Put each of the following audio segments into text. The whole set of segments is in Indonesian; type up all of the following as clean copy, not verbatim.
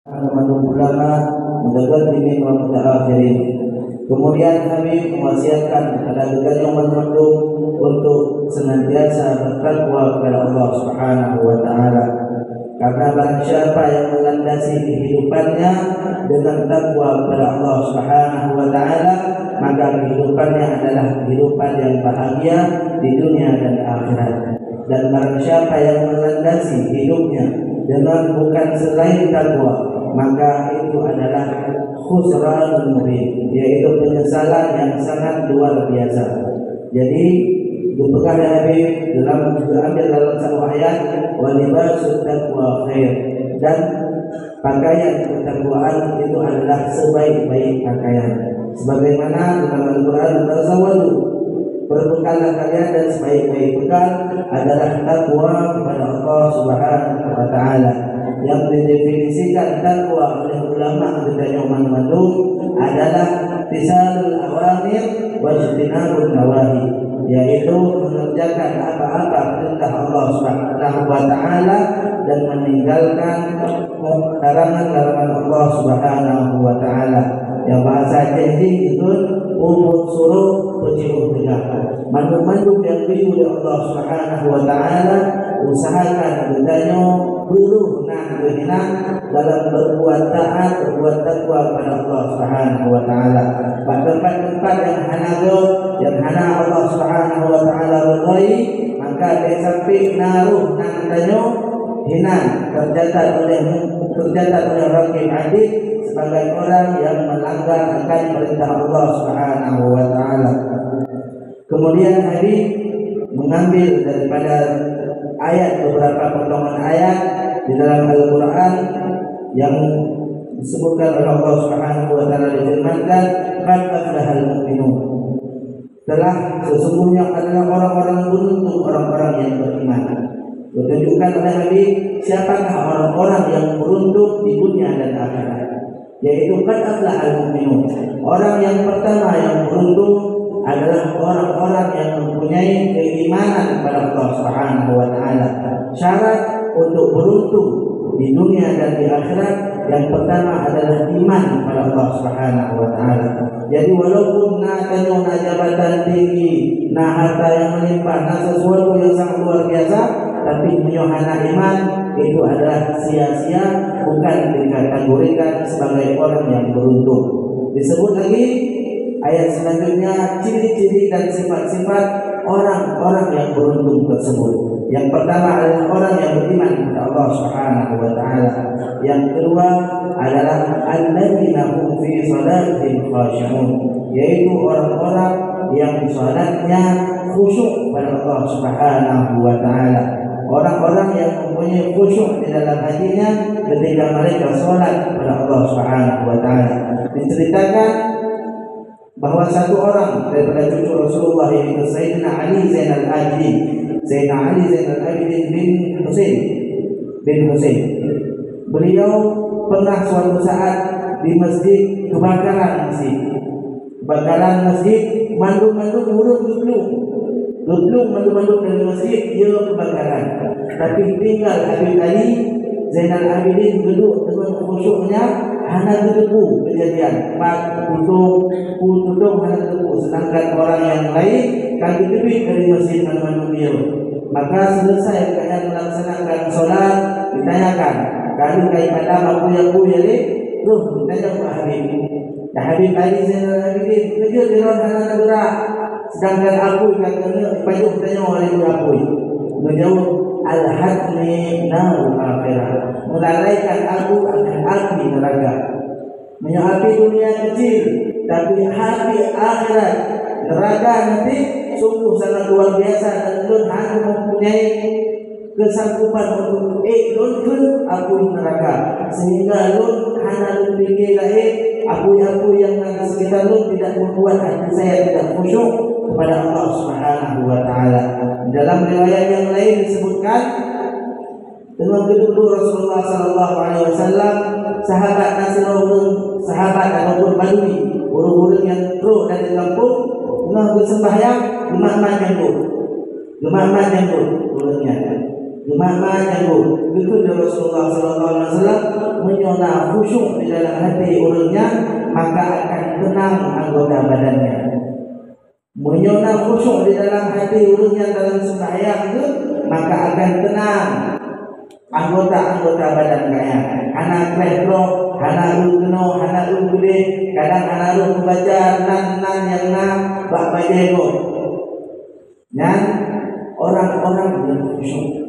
teman-teman ulama mutaqaddimin wa mutaakhirin. Kemudian kami mewasiatkan kepada kita untuk senantiasa bertakwa kepada Allah Subhanahu wa taala. Karena barang siapa yang melandasi kehidupannya dengan takwa kepada Allah Subhanahu wa taala, maka kehidupannya adalah kehidupan yang bahagia di dunia dan akhirat. Dan barang siapa yang melandasi hidupnya dengan bukan selain takwa, maka itu adalah khusranul mubin, yaitu penyesalan yang sangat luar biasa. Jadi dipegang oleh Habib dalam diambil dalam satu ayat, wa libasut taqwa khair, dan pakaian ketakwaan itu adalah sebaik-baik pakaian. Sebagaimana dalam Al-Qur'an, tazawwadu, berbekalah kalian, dan sebaik-baik bekal adalah takwa kepada Allah Subhanahu wa taala. Yang didefinisikan takwa oleh ulama kita yang Bandung adalah tisalul awamir wa ijtinabun nawahi, yaitu mengerjakan apa-apa perintah Allah Subhanahu wa taala dan meninggalkan larangan-larangan Allah Subhanahu wa taala. Yang bahasa janji itu umur suruh pejiu tegak. Manduk-manduk yang diberi oleh Allah Subhanahu wa taala, usahakan bedanya beruh nah berhina dalam berbuat taat, berbuat takwa kepada Allah Subhanahu wa taala. Pada tempat-tempat yang hana Allah Subhanahu wa taala ridai, maka dia sampai naruh nang tanyo hina tercatat oleh Rakib Adid sebagai orang yang melanggar akan perintah Allah Subhanahu wa taala. Kemudian Habib mengambil daripada beberapa potongan ayat di dalam Al-Qur'an yang disebutkan oleh Allah Subhanahu wa taala, difirmankan qad aflahal mu'minun, telah sesungguhnya adalah orang-orang beruntung, orang-orang yang beriman. Ditunjukkan oleh Habib siapakah orang-orang yang beruntung di dunia dan akhirat, yaitu qad aflahal mu'minun. Orang yang pertama yang beruntung adalah orang-orang yang mempunyai keimanan kepada Allah Subhanahu wa taala. Syarat untuk beruntung di dunia dan di akhirat yang pertama adalah iman kepada Allah Subhanahu wa taala. Jadi walaupun na jabatan tinggi, na harta yang melimpah, na sesuatu yang sangat luar biasa, tapi menyohana iman itu adalah sia-sia, bukan dikategorikan sebagai orang yang beruntung. Disebut lagi ayat selanjutnya ciri-ciri dan sifat-sifat orang-orang yang beruntung tersebut. Yang pertama adalah orang yang beriman kepada Allah Subhanahu wa taala. Yang kedua adalah alladzina hum fi salatihim khashi'un, yaitu orang-orang yang salatnya khusyuk pada Allah Subhanahu wa taala. Orang-orang yang mempunyai khusyuk di dalam hatinya ketika mereka salat kepada Allah Subhanahu wa taala. Diceritakan bahwa satu orang daripada cucu Rasulullah, yaitu Sayyidina Ali Zainal Abidin, Sayyidina Ali Zainal Abidin bin Husain, beliau pernah suatu saat di masjid kebakaran masjid, manduk-manduk urut geblung manduk-manduk dari masjid, dia kebakaran. Tapi tinggal Habib Ali Zainal Abidin duduk dengan khusyuknya, hana tutup kejadian tutup hana tutup, sedangkan orang yang lain kaki tebik dari masjid manduk dia. Maka selesai kalian melaksanakan solat, ditanyakan kalau daripada aku yang boleh ditanya Pak Habib. Habib Ali Zainal Abidin kerja di hana gerak, sedangkan aku yang kena payung tanya oleh aku. Menjawab, al-hadni naru akhirah, melalaikan aku akan api neraka. Menyapi dunia kecil, tapi api akhirat neraka nanti sungguh sangat luar biasa, dan lun hanya mempunyai kesanggupan untuk lun aku neraka, sehingga lun hanya fikir aku yang di sekitar lun tidak membuat hati saya tidak khusyuk kepada Allah Subhanahu wa taala. Dalam riwayat yang lain disebutkan dengan kedua Rasulullah sallallahu alaihi wasallam, sahabat Nasirun, sahabat ataupun Badui, orang-orang yang teruk dari kampung, dengan bersembahyang gemak-gemak janggut orangnya. Gimana jago? Begitu Rasulullah sallallahu alaihi wasallam menyona khusyuk di dalam hati orangnya, maka akan tenang anggota badannya. Menyona khusyuk di dalam hati orangnya dalam sembahyang itu, maka akan tenang anggota-anggota badannya. Anak kredro, anak ulkeno, anak ulkude, kadang anak ulk membaca nan yang bak bajego. Dan orang-orang yang khusyuk.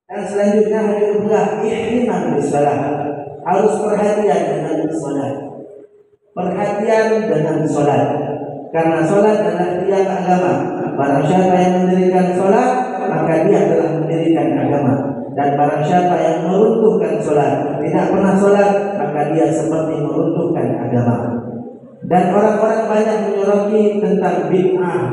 Dan selanjutnya hari kedua, ihtimam bisalah. Harus perhatian dengan salat. Perhatian dengan salat. Karena salat adalah tiang agama. Barang siapa yang mendirikan salat, maka dia telah mendirikan agama. Dan barang siapa yang meruntuhkan salat, tidak pernah salat, maka dia seperti meruntuhkan agama. Dan orang-orang banyak menyoroti tentang bid'ah.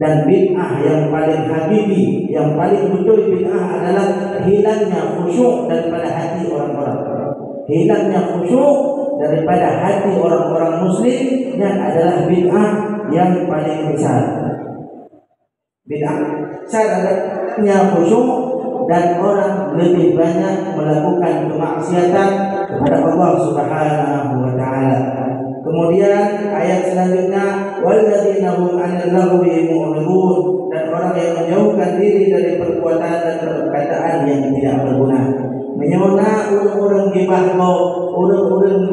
Dan bid'ah yang paling hakiki, yang paling betul bid'ah adalah hilangnya khusyuk daripada hati orang-orang. Hilangnya khusyuk daripada hati orang-orang muslim yang adalah bid'ah yang paling besar. Bid'ah besar adanya khusyuk dan orang lebih banyak melakukan kemaksiatan kepada Allah Subhanahu wa taala. Kemudian ayat selanjutnya walladzina hum 'anil lagwi mu'ridun, dan orang yang menjauhkan diri dari perbuatan dan perkataan yang tidak berguna. Menyona orang-orang gibah go, orang-orang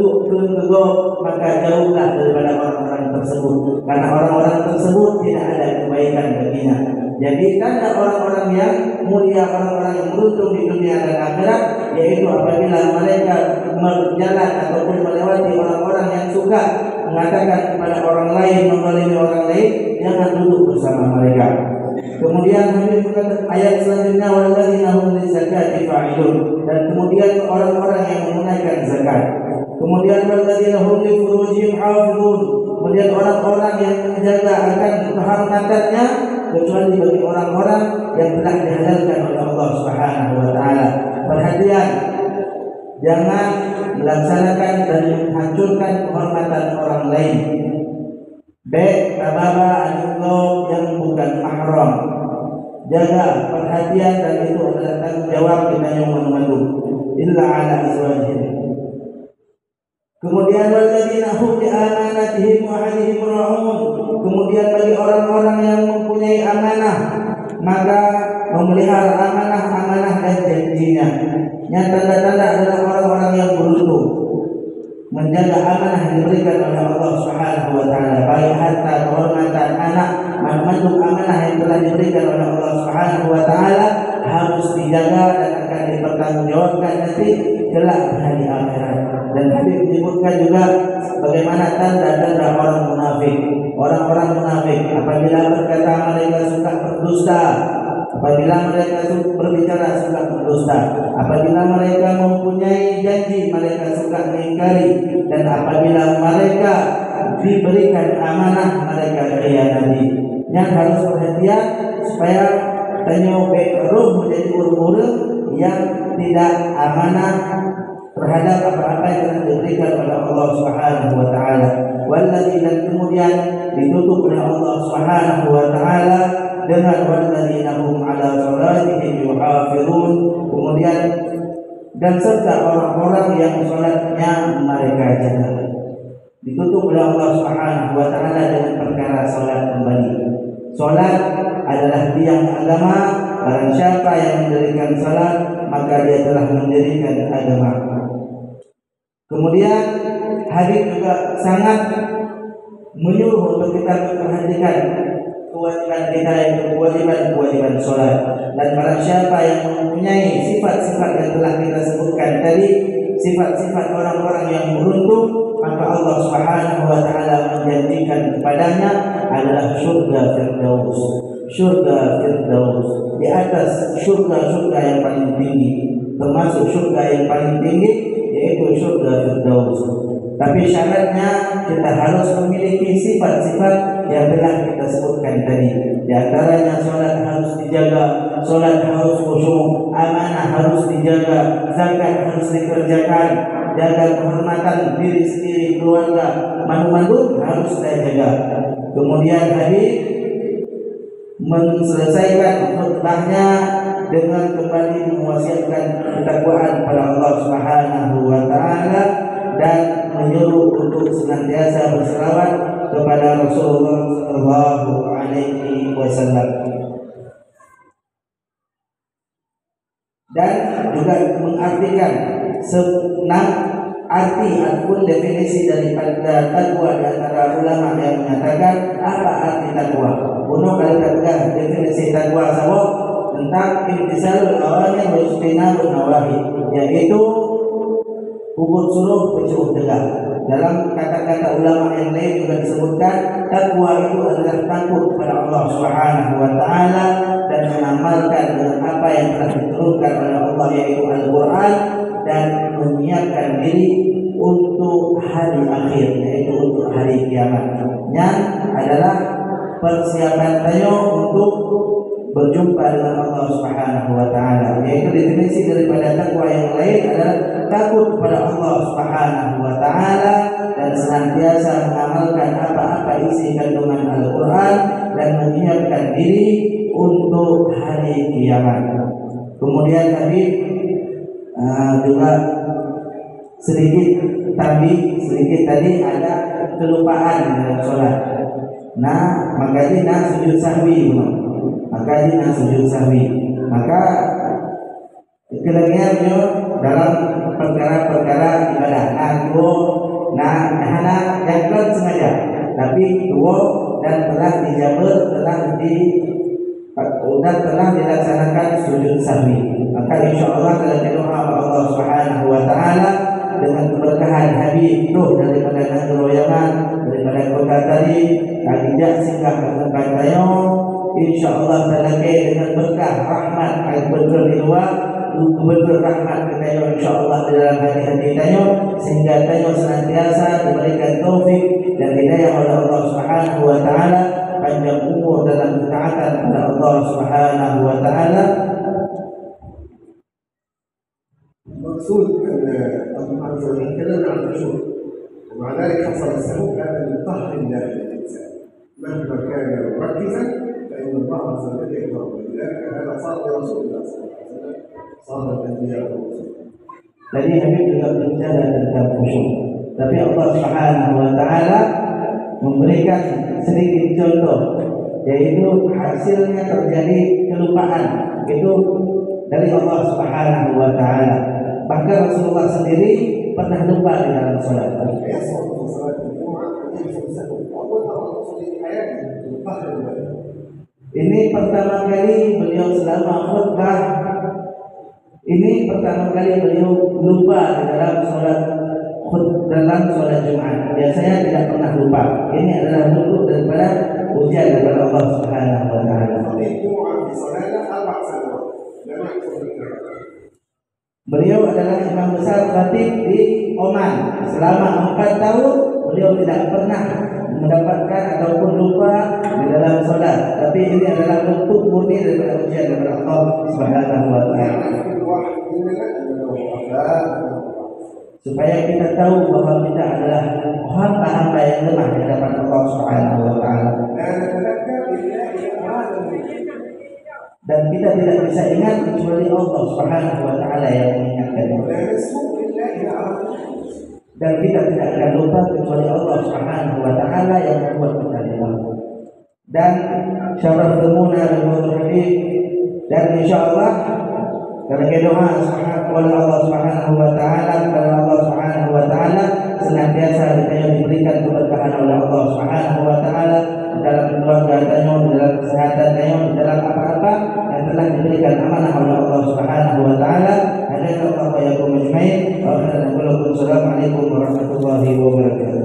go, maka jauhlah daripada orang-orang tersebut, karena orang-orang tersebut tidak ada kebaikan baginya. Jadi tanda orang-orang yang mulia, orang-orang yang beruntung di dunia dan akhirat, yaitu apabila mereka berjalan ataupun melewati orang-orang yang suka mengatakan kepada orang lain, menzalimi orang lain, jangan duduk bersama mereka. Kemudian Nabi berkata ayat selanjutnya walladzina hum lizakati fa'ilun, dan kemudian orang-orang yang menunaikan zakat. Kemudian walladzina hum li furujihim hafizun, kemudian orang-orang yang menjaga akan kehormatannya kecuali bagi orang-orang yang telah dihalalkan oleh Allah Subhanahu wa taala. Perhatian, jangan melaksanakan dan menghancurkan kehormatan orang lain. Baik kababa anillah yang bukan mahram. Jaga perhatian, dan itu adalah tanggung jawab kita yang mengandung. Illa ala azwajihim. Kemudian walladzina hum bi amanatihim wa 'ahdihim ra'un. Kemudian bagi orang-orang yang mempunyai amanah, maka memelihara amanah dan janjinya. Yang tanda-tanda adalah orang-orang yang beruntung, menjaga amanah yang diberikan oleh Allah Subhanahu wa taala, baik harta, kehormatan, anak, macam-macam amanah yang telah diberikan oleh Allah Subhanahu wa taala harus dijaga dan akan dipertanggungjawabkan nanti kelak di hari akhirat. Dan Habib menyebutkan juga bagaimana tanda-tanda orang munafik. Orang-orang munafik apabila berkata mereka suka berdusta, apabila mereka berbicara suka berdusta, apabila mereka mempunyai janji mereka suka mengingkari, dan apabila mereka diberikan amanah mereka khianati. Yang harus perhatian supaya tanyobek roh menjadi orang-orang yang tidak amanah terhadap apa-apa yang telah diberikan oleh Allah Subhanahu wa taala. Walladzina, kemudian ditutup oleh Allah Subhanahu wa taala dengan walladzina hum 'ala salatihim yuhafizun. Kemudian dan serta orang-orang yang salatnya mereka jaga. Ditutup oleh Allah Subhanahu wa taala dengan perkara salat kembali. Salat adalah tiang agama. Barang siapa yang mendirikan salat, maka dia telah mendirikan agama. Kemudian hadis juga sangat menyuruh untuk kita memperhatikan kewajiban kita, yaitu kewajiban sholat. Dan barang siapa yang mempunyai sifat-sifat yang telah kita sebutkan tadi, sifat-sifat orang-orang yang beruntung, maka Allah Subhanahu wa taala menjanjikan kepadanya adalah surga Firdaus. Surga Firdaus di atas surga-surga yang paling tinggi, termasuk surga yang paling tinggi yaitu surga Firdaus. Tapi syaratnya kita harus memiliki sifat-sifat yang telah kita sebutkan tadi. Di antaranya salat harus dijaga, salat harus khusyuk, amanah harus dijaga, zakat harus dikerjakan, jaga kehormatan diri sendiri, keluarga, mandu-mandu harus kita jaga. Kemudian Habib menselesaikan khutbahnya dengan kembali mewasiatkan ketakwaan pada Allah Subhanahu wa taala dan menyuruh untuk senantiasa berselawat kepada Rasulullah sallallahu alaihi wasallam. Dan juga mengartikan senang arti ataupun definisi daripada takwa di antara ulama yang menyatakan apa arti takwa. Kuno kalau kita definisi takwa sama tentang imtisalul awamir wa ijtinabun nawahi, yaitu hukum suruh menjauh tegak. Dalam kata-kata ulama yang lain juga disebutkan takwa itu adalah takut kepada Allah Subhanahu wa taala dan mengamalkan dengan apa yang telah diturunkan oleh Allah yaitu Al-Qur'an dan menyiapkan diri untuk hari akhir yaitu untuk hari kiamat. Yang adalah persiapan tayo untuk berjumpa dengan Allah Subhanahu wa taala. Yaitu definisi daripada takwa yang lain adalah takut kepada Allah Subhanahu wa taala dan senantiasa mengamalkan apa-apa isi kandungan Al-Qur'an dan menyiapkan diri untuk hari kiamat. Kemudian tadi juga sedikit tadi ada kelupaan dalam sholat. Nah, makanya sujud sahwi. Maka kelebihannya dalam perkara-perkara ibadah. Jangan sengaja, tapi dan telah dijabar, telah dilaksanakan sujud sahwi. Maka insyaallah kita doa Allah Subhanahu wa taala dengan keberkahan Habib roh daripada Nahrawayangan daripada kota tadi tidak singgah ke tempat tayo. InsyaAllah terlebih dengan berkah rahmat betul di luar betul rahmat kita insyaAllah di dalam hati-hati tayo sehingga tayo senantiasa diberikan taufik dan hidayah oleh Allah Subhanahu wa taala, panjang umur dalam ketaatan kepada Allah Subhanahu wa taala. مقصود ان الله عز وجل كلام عن الشرك ومع ذلك حصل السلوك هذا من قهر الله للانسان مهما كان مركزا فان الله عز وجل يقدر ولذلك هذا صار لرسول الله صلى الله عليه وسلم صار الانبياء والرسل. Tadi Habib juga berbicara tentang khusyuk, tapi Allah Subhanahu wa taala memberikan sedikit contoh, yaitu hasilnya terjadi kelupaan itu dari Allah Subhanahu wa taala. Bahkan Rasulullah sendiri pernah lupa di dalam salat. Ini pertama kali beliau selama khutbah. Ini pertama kali beliau lupa di dalam salat Jumat. Biasanya tidak pernah lupa. Ini adalah bentuk daripada ujian daripada Allah Subhanahu wa taala. Beliau adalah imam besar khatib di Oman. Selama 4 tahun beliau tidak pernah mendapatkan ataupun lupa di dalam salat. Tapi ini adalah bentuk murni daripada ujian daripada Allah Subhanahu wa taala. Supaya kita tahu bahwa kita adalah hamba-hamba yang lemah di hadapan Allah Subhanahu wa taala. Dan kita tidak bisa ingat kecuali Allah Subhanahu wa taala yang mengingatkan. Dan kita tidak akan lupa kecuali Allah Subhanahu wa taala yang membuat kita lupa. Dan syaraftumuna bil Habib dan insyaallah kalau doa oleh Allah Subhanahu wa taala kepada Allah Subhanahu wa taala senantiasa kita diberikan keberkahan oleh Allah Subhanahu wa taala dalam keluarga tayo, dalam kesehatan tayo, dalam apa-apa yang telah diberikan amanah oleh Allah Subhanahu wa taala. Hadza Allah wa yakum ajmain. Wa assalamu alaikum warahmatullahi wabarakatuh.